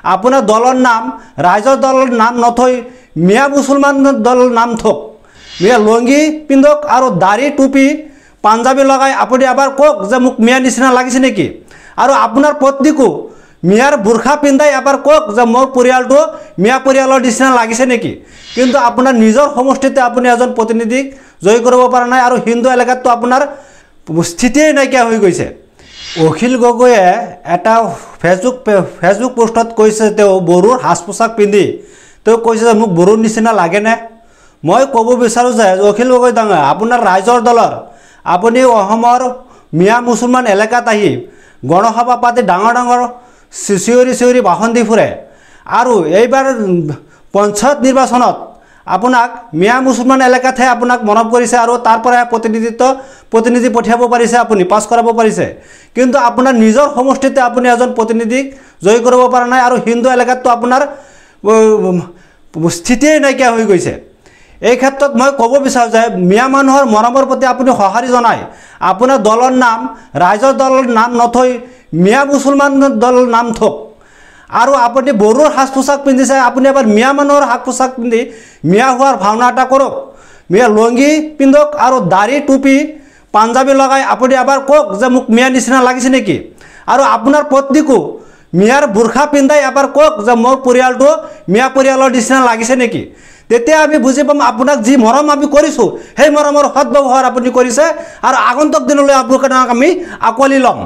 আপোনাৰ দলৰ নাম ৰাইজৰ দলৰ নাম নথৈ মিয়া মুছলমান দলৰ নাম থক মিয়া লংগি পিন্ধক আৰু দাড়ি টুপি পাঞ্জাবী লগাই আপুনি এবাৰ কওক যে মোক মিয়া নিচিনা লাগিছে নেকি আৰু আপোনাৰ পত্নীকো মিয়াৰ বুৰখা পিন্ধাই এবাৰ কওক যে মোৰ পৰিয়ালটো মিয়া পৰিয়ালৰ নিচিনা লাগিছে নেকি কিন্তু আপোনাৰ নিজৰ সমষ্টিতে আপুনি এজন প্ৰতিনিধিক জয় কৰিব পৰা নাই আৰু হিন্দু এলেকাততো আপোনাৰ স্থিতিয়ে নাইকিয়া হৈ গৈছে অখিল গগৈয়ে এটা ফেচবুক পোষ্টত কৈছে তেওঁ বড়োৰ সাজ পোছাক পিন্ধি তেওঁ কৈছে যে মোক বড়োৰ নিচিনা লাগেনে মই ক'ব বিচাৰোঁ যে অখিল গগৈ ডাঙৰ আপোনাৰ ৰাইজৰ দলৰ আপুনি অসমৰ মিয়া মুছলমান এলেকাত আহি গণসভা পাতি ডাঙৰ চিঞৰি ভাষণ দি ফুৰে আৰু এইবাৰ পঞ্চায়ত নিৰ্বাচনত আপোনাক মিয়া মুছলমান এলেকাতহে আপোনাক মনত কৰিছে আৰু তাৰ পৰা প্ৰতিনিধি পঠিয়াব পাৰিছে আপুনি পাছ কৰাব পাৰিছে কিন্তু আপোনাৰ নিজৰ সমষ্টিতে আপুনি এজন প্ৰতিনিধিক জয় কৰিব পৰা নাই আৰু হিন্দু এলেকাততো আপোনাৰ স্থিতিয়ে নাইকিয়া হৈ গৈছে এই ক্ষেত্ৰত মই ক'ব বিচাৰোঁ যে মিয়া মানুহৰ মৰমৰ প্ৰতি আপুনি সঁহাৰি জনাই আপোনাৰ দলৰ নাম ৰাইজৰ দলৰ নাম নথৈ মিয়া মুছলমান দলৰ নাম থক আৰু আপুনি বড়োৰ সাজ পোছাক পিন্ধিছে আপুনি এবাৰ মিয়া মানুহৰ সাজ পোছাক পিন্ধি মিয়া হোৱাৰ ভাওনা এটা কৰক মিয়া লংগি পিন্ধক আৰু দাড়ি টুপি পাঞ্জাবী লগাই আপুনি এবাৰ কওক যে মোক মিয়া নিচিনা লাগিছে নেকি আৰু আপোনাৰ পত্নীকো মিয়াৰ বুৰখা পিন্ধাই এবাৰ কওক যে মোৰ পৰিয়ালটো মিয়া পৰিয়ালৰ নিচিনা লাগিছে নেকি তেতিয়া আমি বুজি পাম আপোনাক যি মৰম আমি কৰিছোঁ সেই মৰমৰ সৎ ব্যৱহাৰ আপুনি কৰিছে আৰু আগন্তুক দিনলৈ আপোনাক আমি আঁকোৱালি ল'ম